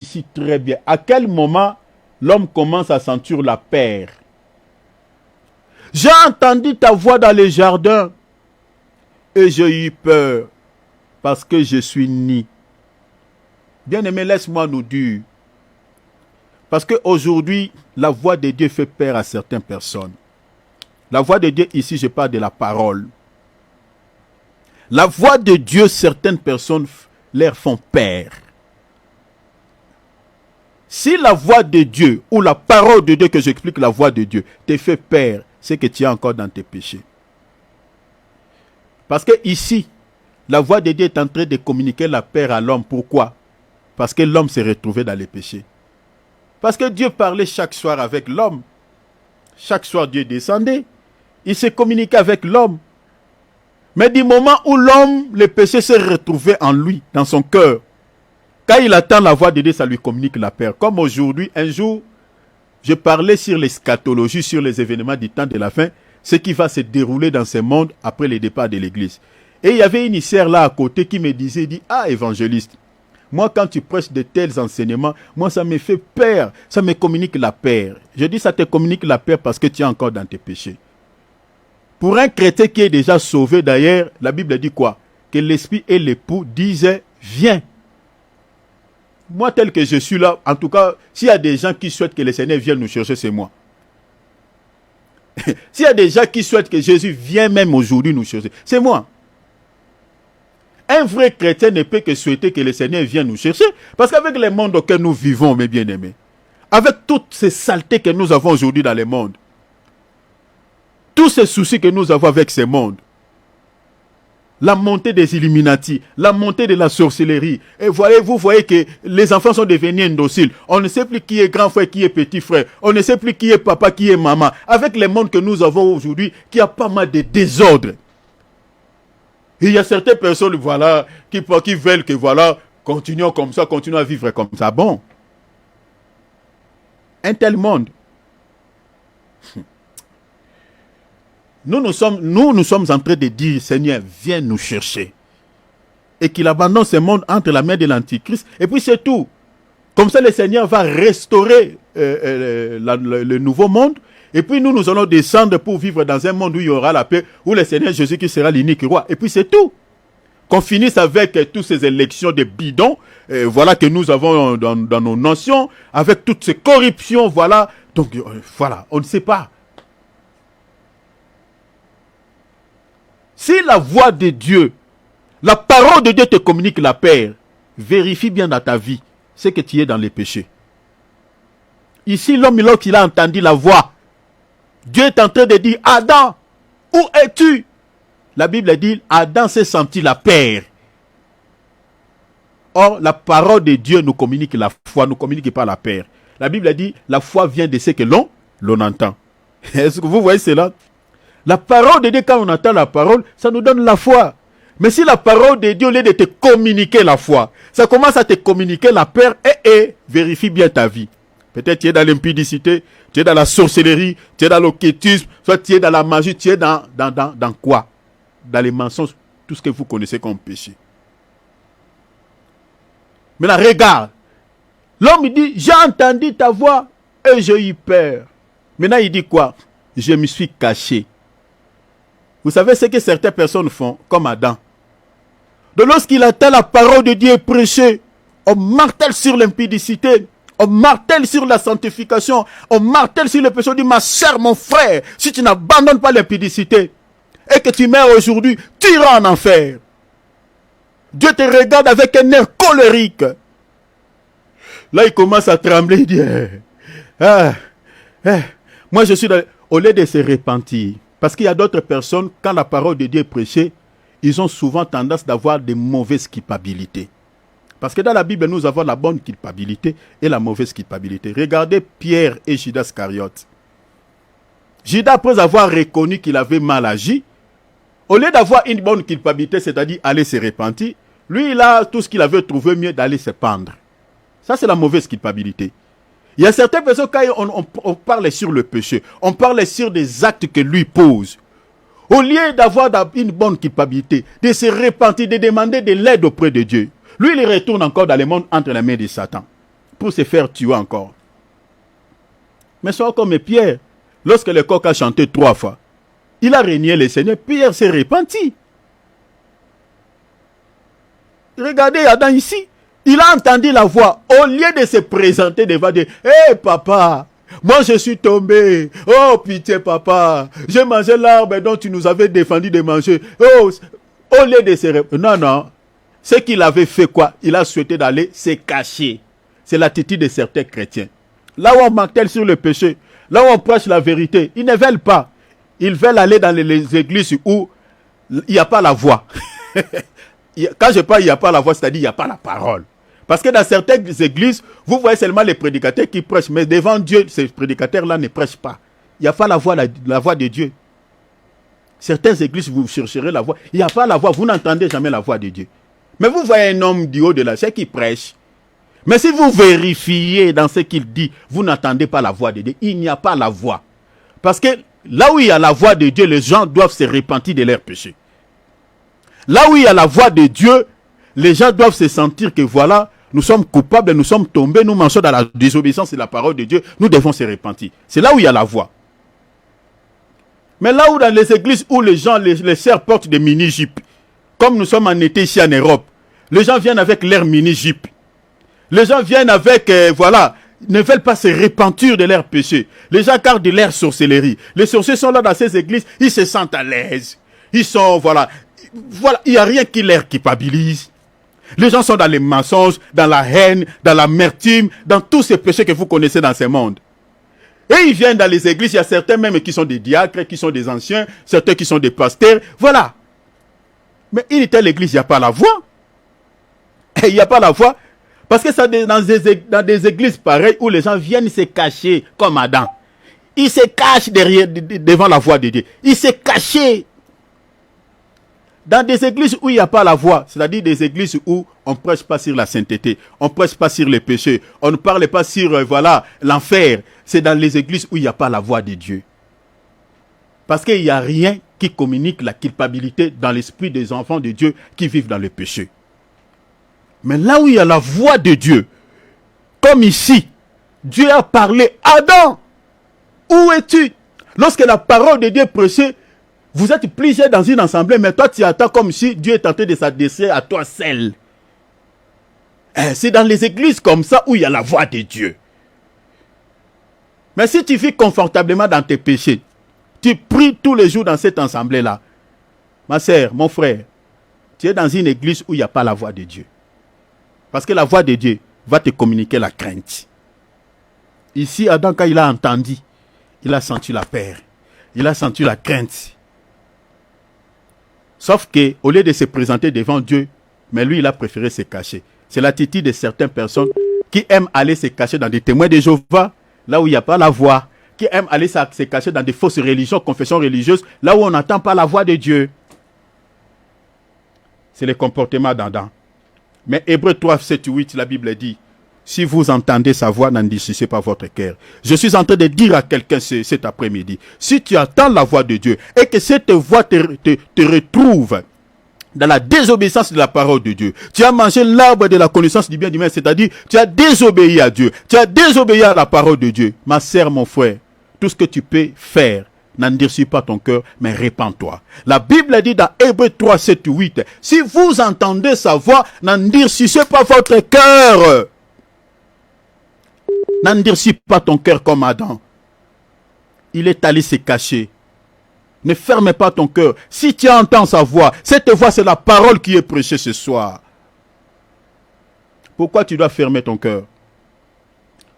ici très bien. À quel moment l'homme commence à sentir la paix? J'ai entendu ta voix dans les jardins et j'ai eu peur parce que je suis nu. Bien-aimé, laisse-moi nous dire. Parce qu'aujourd'hui, la voix de Dieu fait peur à certaines personnes. La voix de Dieu, ici, je parle de la parole. La voix de Dieu, certaines personnes leur font peur. Si la voix de Dieu ou la parole de Dieu, que j'explique la voix de Dieu, te fait peur, c'est que tu es encore dans tes péchés. Parce que ici, la voix de Dieu est en train de communiquer la paix à l'homme. Pourquoi? Parce que l'homme s'est retrouvé dans les péchés. Parce que Dieu parlait chaque soir avec l'homme. Chaque soir, Dieu descendait. Il se communiquait avec l'homme. Mais du moment où l'homme, le péché s'est retrouvé en lui, dans son cœur, quand il attend la voix de Dieu, ça lui communique la paix. Comme aujourd'hui, un jour, je parlais sur l'eschatologie, sur les événements du temps de la fin, ce qui va se dérouler dans ce monde après le départ de l'église. Et il y avait une hissère là à côté qui me disait, ah évangéliste, moi quand tu prêches de tels enseignements, moi ça me fait peur, ça me communique la paix. Je dis ça te communique la paix parce que tu es encore dans tes péchés. Pour un chrétien qui est déjà sauvé d'ailleurs, la Bible dit quoi? Que l'esprit et l'époux disaient, viens. Moi tel que je suis là, en tout cas, s'il y a des gens qui souhaitent que le Seigneur vienne nous chercher, c'est moi. S'il y a des gens qui souhaitent que Jésus vienne même aujourd'hui nous chercher, c'est moi. Un vrai chrétien ne peut que souhaiter que le Seigneur vienne nous chercher. Parce qu'avec le monde auquel nous vivons, mes bien-aimés, avec toutes ces saletés que nous avons aujourd'hui dans le monde, tous ces soucis que nous avons avec ce monde, la montée des Illuminati, la montée de la sorcellerie, et vous voyez que les enfants sont devenus indociles. On ne sait plus qui est grand frère, qui est petit frère. On ne sait plus qui est papa, qui est maman. Avec le monde que nous avons aujourd'hui, qui a pas mal de désordre. Et il y a certaines personnes, voilà, qui veulent que, voilà, continuons comme ça, continuons à vivre comme ça. Bon. Un tel monde. Nous sommes en train de dire, Seigneur, viens nous chercher. Et qu'il abandonne ce monde entre la main de l'Antichrist. Et puis c'est tout. Comme ça, le Seigneur va restaurer le nouveau monde. Et puis nous allons descendre pour vivre dans un monde où il y aura la paix, où le Seigneur Jésus qui sera l'unique roi. Et puis c'est tout. Qu'on finisse avec toutes ces élections de bidons, voilà, que nous avons dans nos nations, avec toutes ces corruptions, voilà. Donc voilà, on ne sait pas. Si la voix de Dieu, la parole de Dieu te communique la paix, vérifie bien dans ta vie ce que tu es dans les péchés. Ici, l'homme, lorsqu'il a entendu la voix, Dieu est en train de dire, Adam, où es-tu? La Bible dit, Adam s'est senti la paix. Or, la parole de Dieu nous communique la foi, nous communique pas la paix. La Bible dit, la foi vient de ce que l'on entend. Est-ce que vous voyez cela? La parole de Dieu, quand on entend la parole, ça nous donne la foi. Mais si la parole de Dieu, au lieu de te communiquer la foi, ça commence à te communiquer la peur, vérifie bien ta vie. Peut-être tu es dans l'impudicité, tu es dans la sorcellerie, tu es dans l'occultisme, soit tu es dans la magie, tu es dans quoi? Dans les mensonges, tout ce que vous connaissez comme péché. Maintenant, regarde. L'homme dit, j'ai entendu ta voix et j'ai eu peur. Maintenant, il dit quoi? Je me suis caché. Vous savez ce que certaines personnes font, comme Adam. Donc lorsqu'il attend la parole de Dieu prêchée, on martèle sur l'impudicité, on martèle sur la sanctification, on martèle sur le péché. On dit, ma chère, mon frère, si tu n'abandonnes pas l'impudicité et que tu meurs aujourd'hui, tu iras en enfer. Dieu te regarde avec un air colérique. Là, il commence à trembler, il dit, moi je suis dans... Au lieu de se repentir, parce qu'il y a d'autres personnes, quand la parole de Dieu est prêchée, ils ont souvent tendance d'avoir de mauvaises culpabilités. Parce que dans la Bible, nous avons la bonne culpabilité et la mauvaise culpabilité. Regardez Pierre et Judas Iscariote. Judas, après avoir reconnu qu'il avait mal agi, au lieu d'avoir une bonne culpabilité, c'est-à-dire aller se repentir, lui, il a tout ce qu'il avait trouvé mieux d'aller se pendre. Ça, c'est la mauvaise culpabilité. Il y a certaines personnes, quand on parle sur le péché, on parle sur des actes que lui pose. Au lieu d'avoir une bonne culpabilité, de se repentir, de demander de l'aide auprès de Dieu, lui, il retourne encore dans le monde entre les mains de Satan. pour se faire tuer encore. Mais soit comme Pierre, lorsque le coq a chanté 3 fois, il a renié le Seigneur, Pierre s'est repenti. Regardez Adam ici, il a entendu la voix, au lieu de se présenter devant Dieu, hé papa, moi je suis tombé, oh pitié papa, j'ai mangé l'arbre dont tu nous avais défendu de manger, oh, au lieu de se... Non, ce qu'il avait fait quoi? Il a souhaité d'aller se cacher. C'est l'attitude de certains chrétiens. Là où on martèle sur le péché, là où on prêche la vérité, ils ne veulent pas. Ils veulent aller dans les églises où il n'y a pas la voix. Quand je parle il n'y a pas la voix, c'est-à-dire il n'y a pas la parole. Parce que dans certaines églises, vous voyez seulement les prédicateurs qui prêchent, mais devant Dieu, ces prédicateurs-là ne prêchent pas. Il n'y a pas la voix de Dieu. Certaines églises, vous chercherez la voix. Il n'y a pas la voix, vous n'entendez jamais la voix de Dieu. Mais vous voyez un homme du haut de la chair qui prêche. Mais si vous vérifiez dans ce qu'il dit, vous n'entendez pas la voix de Dieu. Il n'y a pas la voix. Parce que là où il y a la voix de Dieu, les gens doivent se repentir de leurs péchés. Là où il y a la voix de Dieu, les gens doivent se sentir que voilà, nous sommes coupables, nous sommes tombés, nous marchons dans la désobéissance de la parole de Dieu, nous devons se repentir. C'est là où il y a la voix. Mais là où dans les églises où les gens, les sœurs portent des mini-jupes, comme nous sommes en été ici en Europe, les gens viennent avec leurs mini-jupes. Les gens viennent avec, ne veulent pas se repentir de leurs péchés. Les gens gardent de leur sorcellerie. Les sorciers sont là dans ces églises, ils se sentent à l'aise. Ils sont, il n'y a rien qui les culpabilise. Les gens sont dans les mensonges, dans la haine, dans l'amertume, dans tous ces péchés que vous connaissez dans ce monde. Et ils viennent dans les églises, il y a certains même qui sont des diacres, qui sont des anciens, certains qui sont des pasteurs, voilà. Mais une telle église, il n'y a pas la voix. Et il n'y a pas la voix. Parce que c'est dans des églises pareilles où les gens viennent se cacher comme Adam. Ils se cachent devant la voix de Dieu. Ils se cachent. Dans des églises où il n'y a pas la voix, c'est-à-dire des églises où on ne prêche pas sur la sainteté, on ne prêche pas sur les péchés, on ne parle pas sur l'enfer. C'est dans les églises où il n'y a pas la voix de Dieu. Parce qu'il n'y a rien qui communique la culpabilité dans l'esprit des enfants de Dieu qui vivent dans le péché. Mais là où il y a la voix de Dieu, comme ici, Dieu a parlé, Adam, où es-tu? Lorsque la parole de Dieu est prêchée, vous êtes plusieurs dans une assemblée, mais toi tu attends comme si Dieu est en train de s'adresser à toi seul. C'est dans les églises comme ça où il y a la voix de Dieu. Mais si tu vis confortablement dans tes péchés, tu pries tous les jours dans cette assemblée-là, ma sœur, mon frère, tu es dans une église où il n'y a pas la voix de Dieu. Parce que la voix de Dieu va te communiquer la crainte. Ici, Adam, quand il a entendu, il a senti la peur. Il a senti la crainte. Sauf qu'au lieu de se présenter devant Dieu, mais lui, il a préféré se cacher. C'est l'attitude de certaines personnes qui aiment aller se cacher dans des témoins de Jéhovah, là où il n'y a pas la voix. Qui aiment aller se cacher dans des fausses religions, confessions religieuses, là où on n'entend pas la voix de Dieu. C'est le comportement d'Adam. Mais Hébreux 3, 7, 8, la Bible dit, si vous entendez sa voix, n'endurcissez pas votre cœur. Je suis en train de dire à quelqu'un cet après-midi, si tu entends la voix de Dieu et que cette voix te retrouve dans la désobéissance de la parole de Dieu, tu as mangé l'arbre de la connaissance du bien et du mal, c'est-à-dire tu as désobéi à Dieu, tu as désobéi à la parole de Dieu. Ma sœur, mon frère, tout ce que tu peux faire, n'endurcis pas ton cœur, mais répands-toi. La Bible dit dans Hébreux 3, 7, 8, si vous entendez sa voix, n'endurcissez pas votre cœur. N'endurcis pas ton cœur comme Adam. Il est allé se cacher. Ne ferme pas ton cœur. Si tu entends sa voix, cette voix, c'est la parole qui est prêchée ce soir. Pourquoi tu dois fermer ton cœur?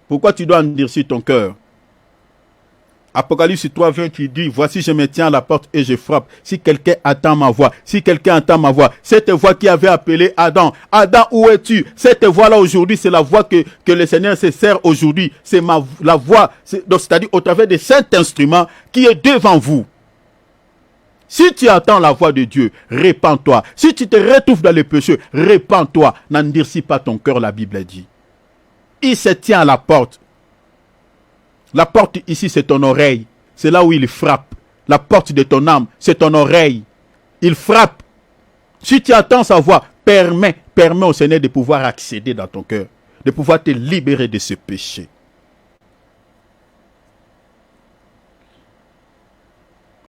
Pourquoi tu dois endurcir ton cœur? Apocalypse 3, 20 qui dit, voici je me tiens à la porte et je frappe. Si quelqu'un attend ma voix, cette voix qui avait appelé Adam, Adam où es-tu? Cette voix-là aujourd'hui, c'est la voix que le Seigneur se sert aujourd'hui. C'est la voix, c'est-à-dire au travers de cet instrument qui est devant vous. Si tu attends la voix de Dieu, répands-toi. Si tu te retrouves dans le péché, répands-toi. N'endurcis pas ton cœur, la Bible dit. Il se tient à la porte. La porte ici, c'est ton oreille. C'est là où il frappe. La porte de ton âme, c'est ton oreille. Il frappe. Si tu attends sa voix, permets au Seigneur de pouvoir accéder dans ton cœur. de pouvoir te libérer de ce péché.